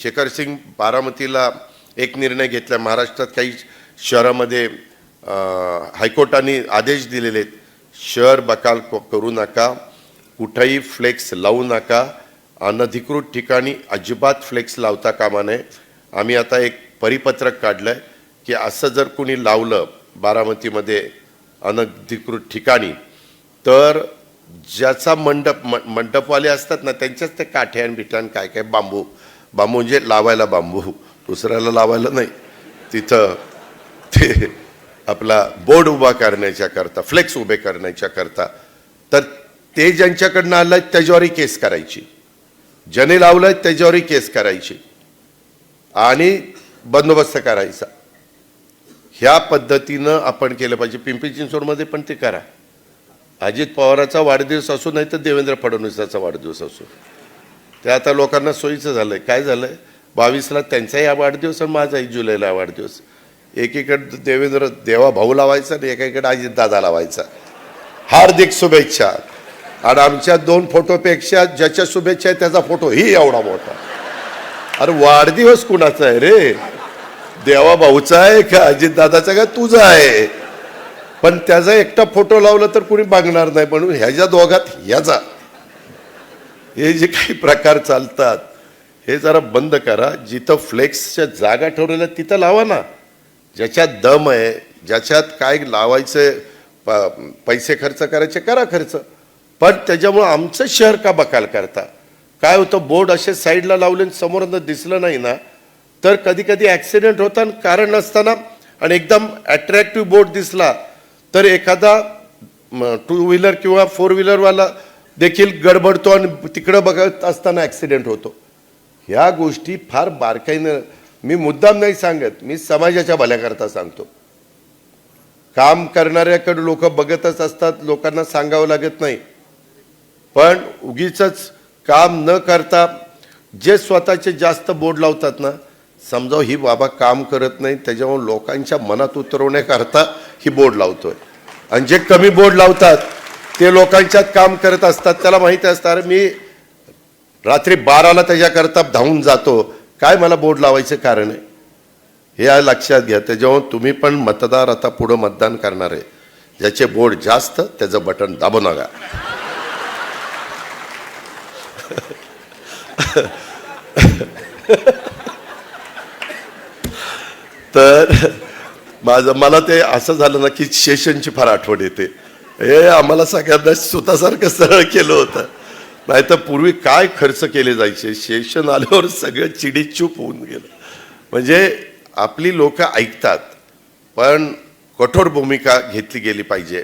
शेखर सिंग बारामतीला एक निर्णय घेतला. महाराष्ट्रात काही शहरामध्ये हायकोर्टाने आदेश दिलेले आहेत, शहर बकाल करू नका, कुठेही फ्लेक्स लावू नका, अनधिकृत ठिकाणी अजिबात फ्लेक्स लावता कामा नये. आम्ही आता एक परिपत्रक काढलंय की असं जर कोणी लावलं बारामतीमध्ये अनधिकृत ठिकाणी तर ज्याचा मंडपवाले असतात ना त्यांच्याच ते काठ्यान बिठ्यान काय काय बांबू म्हणजे लावायला बांबू, दुसऱ्याला लावायला नाही, तिथं ते आपला बोर्ड उभा करण्याच्या करता, फ्लेक्स उभे करण्याच्या करता, तर ते ज्यांच्याकडनं आलंय त्याच्यावरही केस करायची, ज्याने लावलंय त्याच्यावरही केस करायची आणि बंदोबस्त करायचा. ह्या पद्धतीनं आपण केलं पाहिजे. पिंपरी चिंचवडमध्ये पण ते करा. अजित पवाराचा वाढदिवस असो नाही तर देवेंद्र फडणवीसाचा वाढदिवस असो, ते आता लोकांना सोयीचं झालंय. काय झालंय, 22ला त्यांचाही वाढदिवस आणि माझाही जुलैला वाढदिवस. एकीकडे देवेंद्र देवा भाऊ लावायचा आणि एकीकडे अजित दादा लावायचा. हार्दिक शुभेच्छा. आणि आमच्या 2 फोटोपेक्षा ज्याच्या शुभेच्छा आहे त्याचा फोटो ही एवढा मोठा. अरे वाढदिवस कुणाचा आहे रे, देवा भाऊचा आहे का अजित दादाचा का तुझा आहे? पण त्याचा एकटा फोटो लावला तर कुणी बघणार नाही, म्हणून ह्याच्या दोघात ह्याचा हे जे काही प्रकार चालतात हे जरा बंद करा. जिथं फ्लेक्सच्या जागा ठरवल्या तिथं लावा ना, ज्याच्यात दम आहे, ज्याच्यात काय लावायचं, पैसे खर्च करायचे करा खर्च, पण त्याच्यामुळं आमचं शहर का बकाल करता? काय होतं, बोर्ड असे साईडला लावले समोरनं दिसलं नाही ना तर कधी कधी ॲक्सिडेंट होतात कारण नसताना, आणि एकदम अट्रॅक्टिव्ह बोर्ड दिसला तर एखादा 2 व्हीलर किंवा 4 व्हीलरवाला देखील गडबडतो आणि तिकडं बघत असताना ॲक्सिडेंट होतो. ह्या गोष्टी फार बारकाईनं, मी मुद्दाम नाही सांगत, मी समाजाच्या भल्याकरता सांगतो. काम करणाऱ्याकडे लोक बघतच असतात, लोकांना सांगावं लागत नाही. पण उगीचच काम न करता जे स्वतःचे जास्त बोर्ड लावतात ना, समजाव ही बाबा काम करत नाही, त्याच्यामुळे लोकांच्या मनात उतरवण्याकरता ही बोर्ड लावतोय. आणि जे कमी बोर्ड लावतात ते लोकांच्यात काम करत असतात, त्याला माहिती असतं अरे मी रात्री 12ला त्याच्याकरता धावून जातो, काय मला बोर्ड लावायचं कारण आहे, हे लक्षात घ्या. त्याच्यामुळे तुम्ही पण मतदार आता पुढं मतदान करणार आहे, ज्याचे बोर्ड जास्त त्याचं बटन दाबू नका. तर मला ते असं झालं ना की शेषनची फार आठवण येते. हे आम्हाला सगळ्यांना स्वतःसारखं सरळ केलं होतं, नाही तर पूर्वी काय खर्च केले जायचे. शेषन आल्यावर सगळं चिडीचूप होऊन गेलं. म्हणजे आपली लोक ऐकतात पण कठोर भूमिका घेतली गेली पाहिजे.